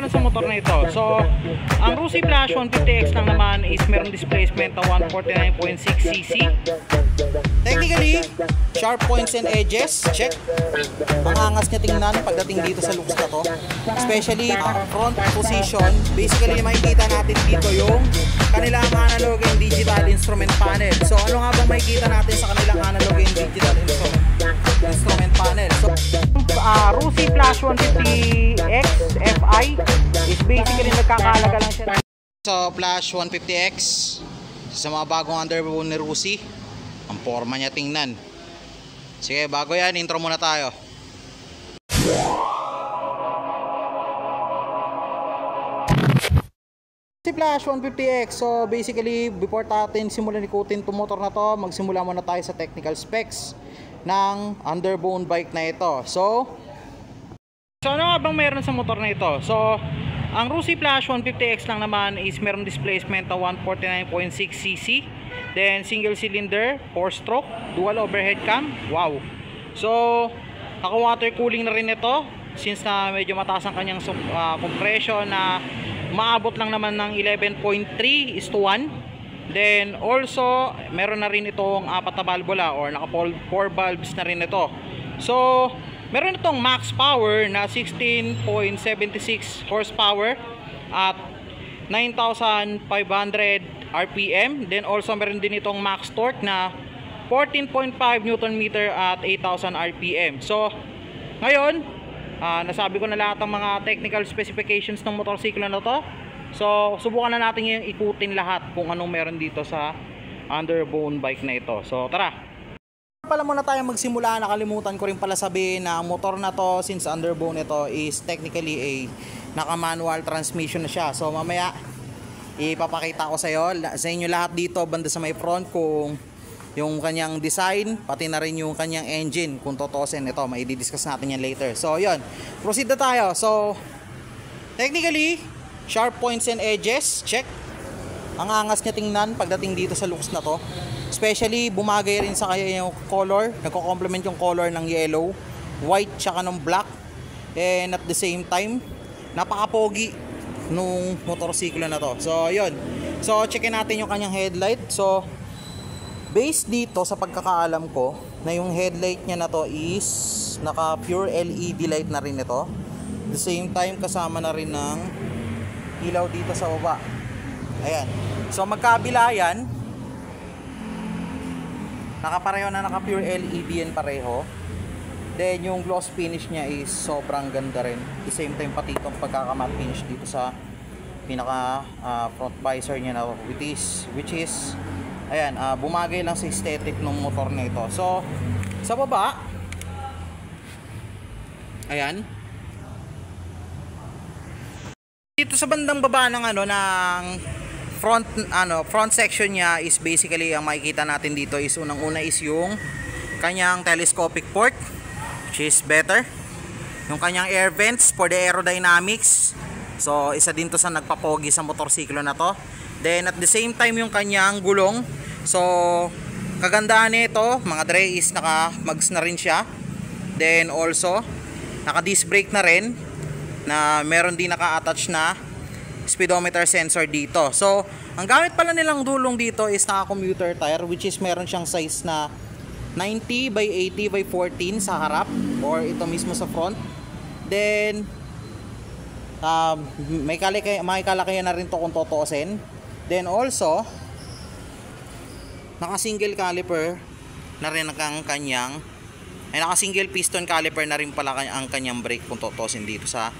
meron sa motor na ito? So, ang Rusi Flash 150X lang naman is meron displacement na 149.6cc. Technically, sharp points and edges, check. Ang angas niya tingnan pagdating dito sa looks na to. Especially front position, basically makikita natin dito yung kanilang analog and digital instrument panel. So ano nga bang makikita natin sa kanilang analog and digital instrument panel? So Rusi Flash 150X FI is basically nagkakahalaga lang siya. So Flash 150X sa mga bagong underbone ni Rusi, ang forma niya tingnan. Sige, bago yan, intro muna tayo. Si Flash 150X, so basically before natin simulan ikutin itong motor na to, magsimula muna tayo sa technical specs ng underbone bike na ito. So ano nga bang meron sa motor na ito? So ang Rusi Flash 150X lang naman is meron displacement na 149.6cc, then single cylinder, 4-stroke, dual overhead cam. Wow! So naka water cooling na rin ito, since na medyo mataas ang kanyang compression na maabot lang naman ng 11.3:1. Then also meron na rin itong 4 na valvula or naka 4 valves na rin ito. So meron itong max power na 16.76 horsepower at 9,500 RPM. Then also meron din itong max torque na 14.5 Newton meter at 8,000 RPM. So ngayon nasabi ko na lahat ng mga technical specifications ng motorsiklo na to. So subukan na natin yung ikutin lahat kung anong meron dito sa underbone bike na ito. So tara, pala muna tayo magsimula. Nakalimutan ko rin pala sabihin na ang motor na to, since underbone ito, is technically a naka manual transmission na siya. So mamaya ipapakita ko sa inyo lahat dito banda sa may front kung yung kanyang design, pati na rin yung kanyang engine kung totosin. Ito, mai-discuss natin yan later. So yun, proceed na tayo. So technically, sharp points and edges, check. Ang angas niya tingnan pagdating dito sa looks na to. Especially bumagay rin sa kanya yung color, nagko-complement yung color ng yellow, white, tsaka ng black. And at the same time, napaka-pogi nung motorsiklo na to. So yun, so checkin natin yung kanyang headlight. So based dito sa pagkakaalam ko na yung headlight niya na to is naka pure LED light na rin ito. At the same time kasama na rin ng ilaw dito sa baba. Ayan. So magkabila yan. Nakapareho na naka pure LED yan pareho. Then yung gloss finish niya is sobrang ganda rin. At the same time pati itong pagkaka-matte finish dito sa pinaka front visor niya na which is ayan, bumagay lang sa aesthetic ng motor na ito. So, sa baba, ayan. Dito sa bandang baba ng front section niya is basically ang makikita natin dito is unang-una is yung kanyang telescopic port, which is better. Yung kanyang air vents for the aerodynamics. So, isa din to sa nagpapogi sa motorsiklo na to. Then at the same time yung kanyang gulong. So kagandahan nito mga dre is naka-mags na rin siya. Then also naka-disc brake na rin, na meron din naka-attach na speedometer sensor dito. So ang gamit pala nilang dulong dito is naka-commuter tire, which is meron siyang size na 90 by 80 by 14 sa harap or ito mismo sa front. Then may kalakayan na rin to kung totoosin. Then also naka-single caliper na rin ang kanyang naka-single piston caliper na rin pala ang kanyang brake kung totosin dito sa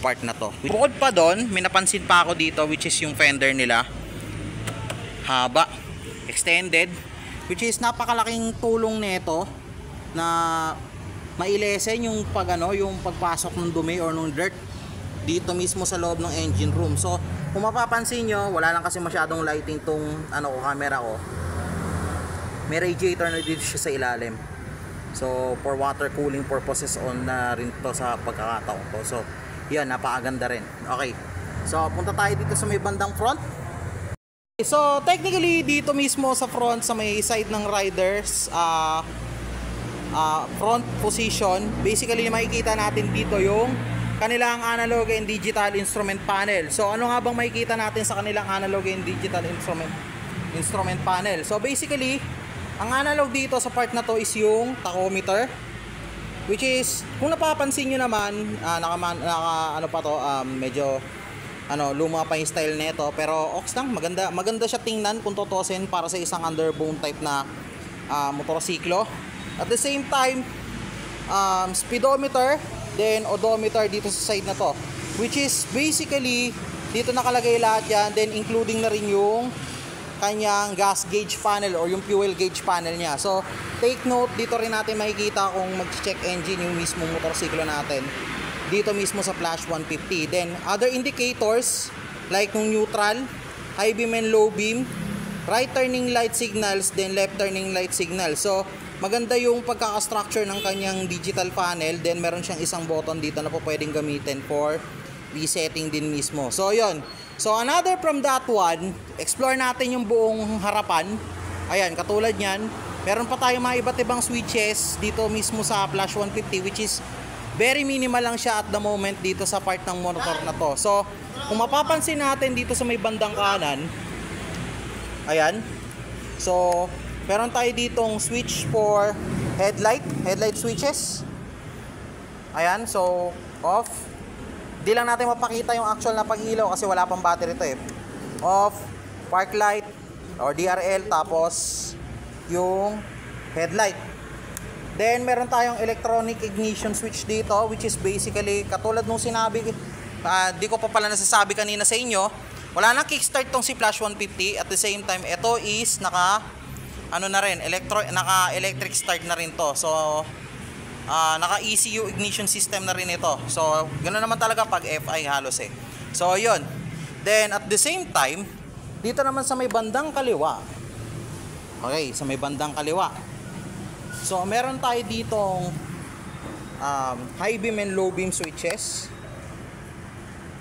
part na to. Bukod pa doon, may napansin pa ako dito, which is yung fender nila haba, extended, which is napakalaking tulong nito na mailesen yung yung pagpasok ng dumi or ng dirt dito mismo sa loob ng engine room. So kung mapapansin nyo, wala lang kasi masyadong lighting tong camera ko. May radiator na dito siya sa ilalim. So for water cooling purposes on na rin to sa pagkakataon to. So yan, napakaganda rin. Okay, so punta tayo dito sa may bandang front. So technically dito mismo sa front, sa may side ng riders, front position, basically makikita natin dito yung kanilang analog and digital instrument panel. So ano nga bang makikita natin sa kanilang analog and digital instrument panel? So basically, ang analog dito sa part na to is yung tachometer, which is kung napapansin nyo naman, medyo luma pa yung style nito, pero ox lang, maganda siya tingnan kung tutusin para sa isang underbone type na motorsiklo. At the same time, speedometer, then odometer dito sa side na to, which is basically dito nakalagay lahat yan, then including na rin yung kanyang gas gauge panel or yung fuel gauge panel niya. So take note, dito rin natin makikita kung mag-check engine yung mismong motorsiklo natin dito mismo sa Flash 150. Then other indicators like yung neutral, high beam and low beam, right turning light signals, then left turning light signal. So maganda yung pagkaka-structure ng kanyang digital panel. Then meron siyang isang button dito na po pwedeng gamitin for resetting din mismo. So yun. So another from that one, explore natin yung buong harapan. Ayan, katulad nyan, meron pa tayong mga iba't ibang switches dito mismo sa Flash 150, which is very minimal lang siya at the moment dito sa part ng motor na to. So kung mapapansin natin dito sa may bandang kanan, ayan, so meron tayo ditong switch for headlight switches. Ayan, so off. Di lang natin mapakita yung actual na pag-ilaw kasi wala pang battery to eh. Off, park light or DRL, tapos yung headlight. Then meron tayong electronic ignition switch dito, which is basically katulad nung sinabi, di ko pa pala nasasabi kanina sa inyo, wala nang kickstart tong si Flash 150. At the same time, ito is naka electric start na rin to. So naka ECU ignition system na rin ito. So ganoon naman talaga pag FI halos eh. So yun. Then at the same time, dito naman sa may bandang kaliwa, okay, sa may bandang kaliwa, so meron tayo ditong high beam and low beam switches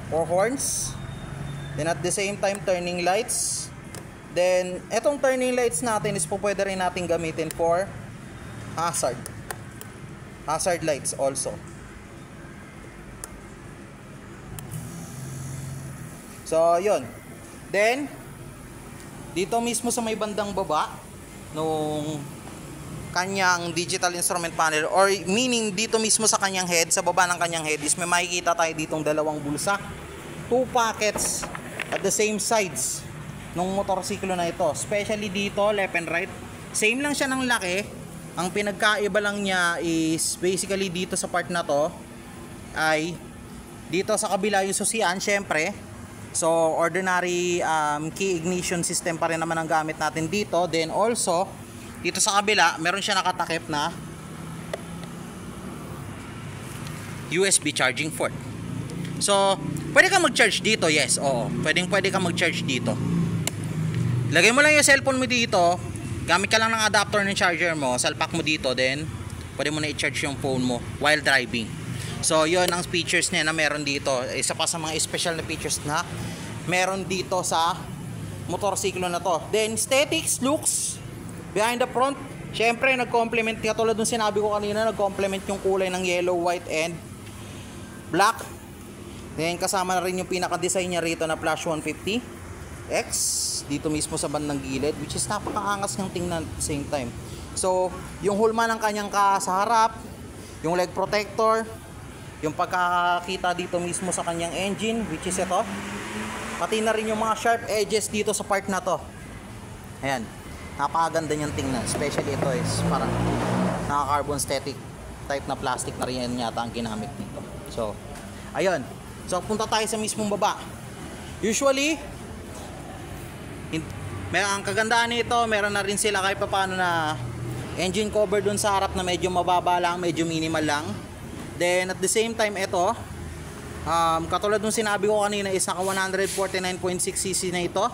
or horns. Then at the same time, turning lights. Then etong turning lights natin is pwede rin natin gamitin for hazard lights also. So yun. Then dito mismo sa may bandang baba nung kanyang digital instrument panel, or meaning dito mismo sa kanyang head, sa baba ng kanyang head, is may makikita tayo ditong dalawang bulsa, 2 pockets at the same sides ng motorsiklo na ito. Especially dito, left and right, same lang siya ng laki. Ang pinagkaiba lang niya is basically dito sa part na to ay dito sa kabila yung susian, syempre. So ordinary key ignition system pa rin naman ang gamit natin dito. Then also dito sa kabila, meron siya nakatakip na USB charging port. So, pwede ka mag-charge dito, yes, oo. Pwede ka mag-charge dito. Lagay mo lang yung cellphone mo dito, gamit ka lang ng adapter ng charger mo, salpak mo dito, then pwede mo na i-charge yung phone mo while driving. So, yun ang features niya na meron dito. Isa pa sa mga special na features na meron dito sa motorsiklo na to. Then, aesthetics, looks, behind the front, syempre nag-complement, katulad nung sinabi ko kanina, nag-complement yung kulay ng yellow, white, and black. Then kasama na rin yung pinaka-design niya rito na Flash 150X dito mismo sa bandang gilid, which is napakaangas niyang tingnan at the same time. So yung hulma ng kanyang sa harap, yung leg protector, yung pagkakita dito mismo sa kanyang engine, which is ito, pati na rin yung mga sharp edges dito sa part na to. Ayan, napakaganda niyang tingnan, especially ito is parang naka-carbon static type na plastic na rin yata ang ginamit dito. So, ayun. So, punta tayo sa mismong baba. Usually, ang kagandaan nito, meron na rin sila kahit paano na engine cover dun sa harap na medyo mababa lang, medyo minimal lang. Then, at the same time, ito, katulad nung sinabi ko kanina is naka 149.6cc na ito.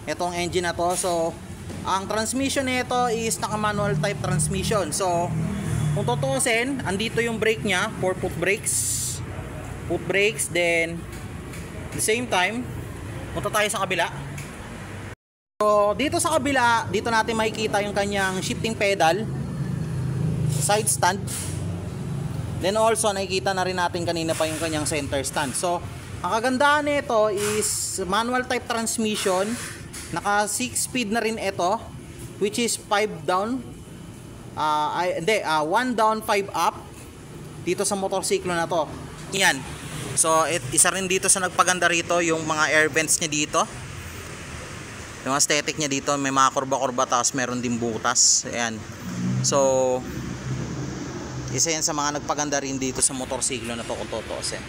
Itong engine na to. So, ang transmission nito is naka manual type transmission. So, kung tutusin, andito yung brake nya, 4 foot brakes. Then at the same time, punta tayo sa kabila. So dito sa kabila, dito natin makikita yung kanyang shifting pedal, side stand. Then also nakikita na rin natin kanina pa yung kanyang center stand. So ang kagandahan nito is manual type transmission, naka 6 speed na rin ito, which is 5 down, 1 down 5 up dito sa motorsiklo na to. Yan. So isa rin dito sa nagpaganda rito yung mga air vents niya dito. Yung aesthetic niya dito, may mga kurba-kurba tapos meron din butas. Ayan. So isa yan sa mga nagpaganda rin dito sa motorsiklo na to kung tutuusin.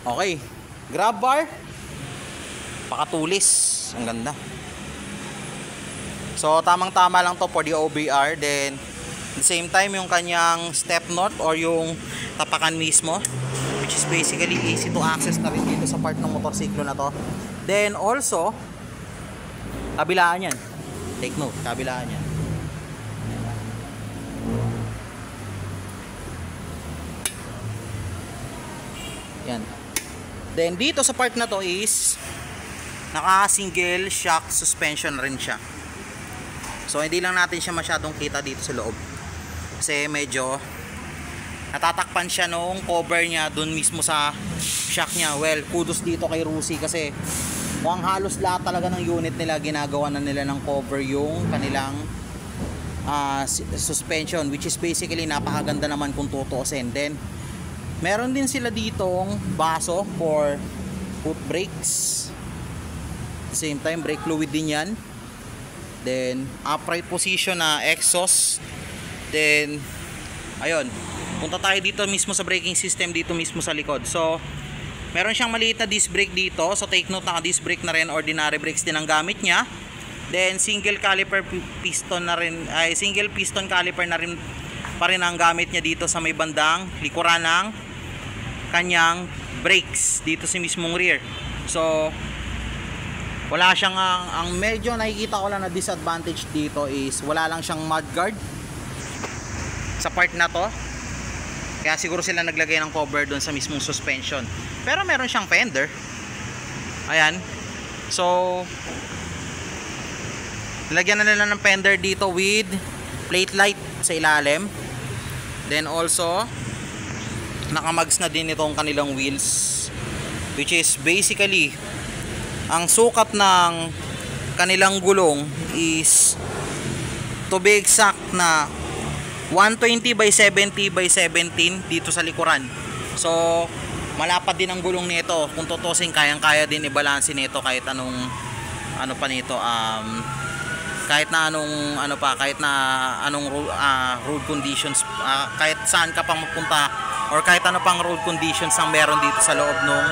Okay, grab bar, pakatulis, ang ganda. So tamang tama lang to for the OBR. Then at the same time yung kanyang step knot or yung tapakan mismo, which is basically easy to access na rin dito sa part ng motorsiklo na to. Then also kabilaan yan, take note, kabilaan yan. Yan. Then dito sa part na to is naka single shock suspension rin siya. So hindi lang natin siya masyadong kita dito sa loob, kasi medyo natatakpan siya nung cover niya dun mismo sa shock niya. Well, kudos dito kay Rusi kasi mukhang halos lahat talaga ng unit nila ginagawa na nila ng cover yung kanilang suspension, which is basically napakaganda naman kung tutuusin. Then meron din sila ditong baso for foot brakes. At the same time, brake fluid din yan. Then upright position na exhaust. Then ayun, punta tayo dito mismo sa braking system dito mismo sa likod. So meron siyang maliit na disc brake dito. So take note, naka disc brake na rin, ordinary brakes din ang gamit niya. Then single caliper piston na rin, ay single piston caliper na rin pa rin ang gamit niya dito sa may bandang likuran ng kanyang brakes dito sa mismong rear. So wala siyang ang medyo nakikita ko lang na disadvantage dito is wala lang siyang mudguard sa part na to. Kaya siguro sila naglagay ng cover doon sa mismong suspension. Pero meron siyang fender. Ayan. So nilagyan na nila ng fender dito with plate light sa ilalim. Then also nakamags na din itong kanilang wheels, which is basically ang sukat ng kanilang gulong is, to be exact, na 120 by 70 by 17 dito sa likuran. So malapad din ang gulong nito. Kung tutusin, kayang-kaya din i-balance nito kahit anong ano pa nito, kahit na anong road conditions, kahit saan ka pang mapunta or kahit ano pang road conditions ang meron dito sa loob ng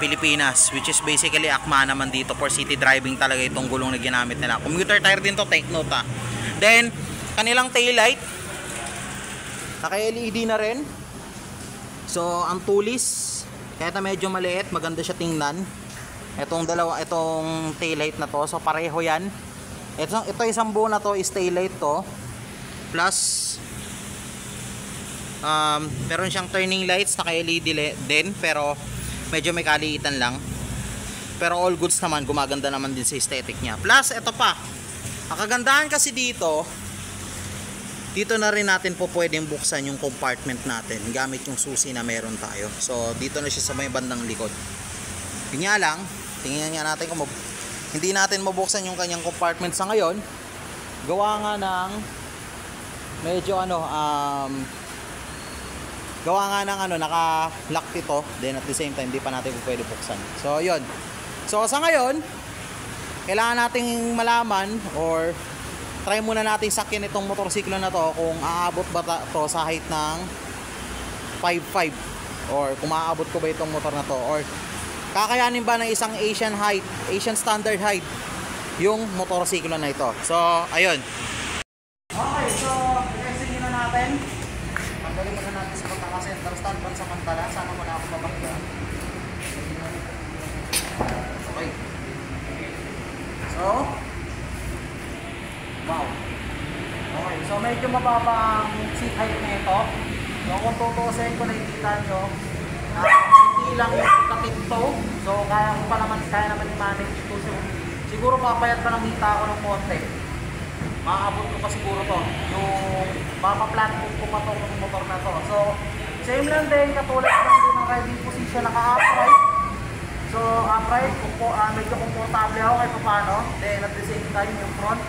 Pilipinas, which is basically akma naman dito for city driving talaga itong gulong na ginamit nila. Commuter tire din to, take note ha. Then kanilang tail light naka LED na rin. So ang tulis, kahit na medyo maliit, maganda siya tingnan. Itong tail light na to, so pareho yan. Ito isang buo na to is tail light to, plus meron siyang turning lights, naka LED din, pero medyo may kaliitan lang. Pero all goods naman, gumaganda naman din sa aesthetic niya. Plus ito pa, ang kagandahan kasi dito na rin natin po pwedeng buksan yung compartment natin gamit yung susi na meron tayo. So dito na siya sa may bandang likod. Yun nga lang, tingnan nga natin kung hindi natin mabuksan yung kanyang compartment sa ngayon. Gawa nga ng medyo naka-lock ito. Then at the same time, hindi pa natin pwede buksan. So yun. So sa ngayon, kailangan nating malaman or try muna natin sakyan itong motorsiklo na to kung aabot ba to sa height ng 5'5", or kung maaabot ko ba itong motor na to, or kakayanin ba ng isang Asian standard height yung motorsiklo na ito. So ayun. Okay, so testing na natin. Tanggalin muna natin sa pagkaka-center stand pansamantala. Sana wala akong mabakya. Okay. So wow. Okay, so medyo mababa ang seat height na ito. So kung tutusin ko, nakikita nyo hindi lang yung katito. So kaya naman i-manage ito. So, siguro papayat pa ng hita ako ng konti. Maabot ko pa siguro to. Yung mapaplatform ko pa to ng motor na to. So, same lang din, katulad lang din ng riding position, naka-upright. So, upright, medyo komportable ako kahit paano. Then, at the same time, yung front.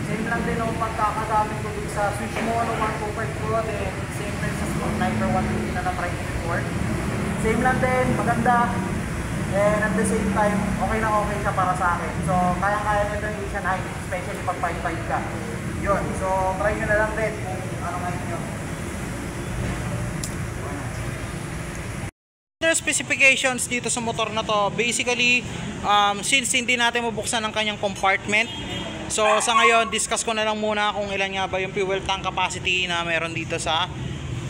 Same lang din yung pagkakagamit ko dun sa switch mono 125 ko. Then, same din sa Sniper 150 na na-try ko before. Same lang din, maganda. And at the same time, okay na okay siya para sa akin. So, kaya-kaya nito yung Asian height, especially pag 5'5 ka. Yun, so try nyo na lang din kung ano height nyo. Other specifications dito sa motor na to, basically, since hindi natin mabuksan ang kanyang compartment, so sa ngayon, discuss ko na lang muna kung ilan nga ba yung fuel tank capacity na meron dito sa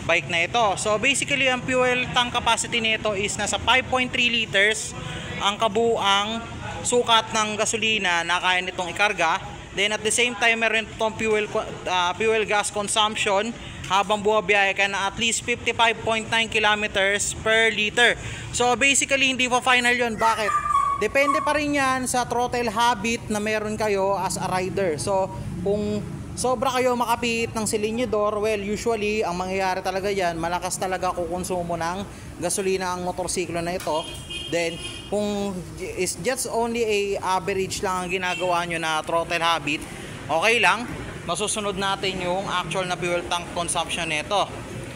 bike na ito. So basically ang fuel tank capacity nito is nasa 5.3 liters ang kabuang sukat ng gasolina na kaya nitong ikarga. Then at the same time meron itong fuel gas consumption habang bumabiyahe ka na at least 55.9 kilometers per liter. So basically hindi pa final yon. Bakit? Depende pa rin yan sa throttle habit na meron kayo as a rider. So kung sobra kayo makapit ng silinyador, well, usually, ang mangyayari talaga yan, malakas talaga kukonsumo ng gasolina ang motorsiklo na ito. Then, kung is just only a average lang ang ginagawa nyo na throttle habit, okay lang, masusunod natin yung actual na fuel tank consumption nito.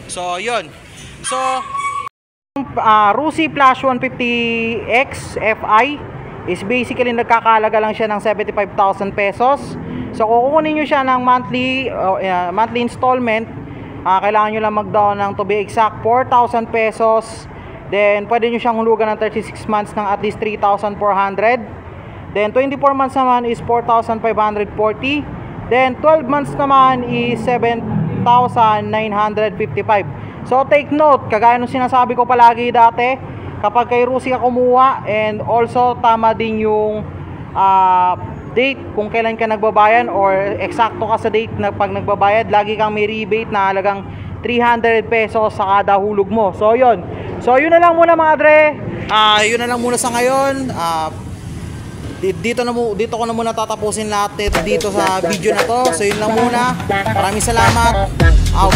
So, yun. So, Rusi Flash 150X Fi is basically nagkakalaga lang siya ng 75,000 pesos. So kung kukunin nyo siya ng monthly installment, kailangan nyo lang mag-down ng, to be exact, 4,000 pesos. Then pwede nyo siyang hulugan ng 36 months ng at least 3,400. Then 24 months naman is 4,540. Then 12 months naman is 7,955. So take note, kagaya nung sinasabi ko palagi dati, kapag kay Rusi ka kumuha, and also tama din yung date kung kailan ka nagbabayad or eksakto ka sa date na pag nagbabayad, lagi kang may rebate na halagang 300 pesos sa kada hulog mo. So yun. So yun na lang muna mga dre. Yun na lang muna sa ngayon. Dito ko na muna tatapusin lahat dito sa video na to. So yun lang muna. Maraming salamat. Out.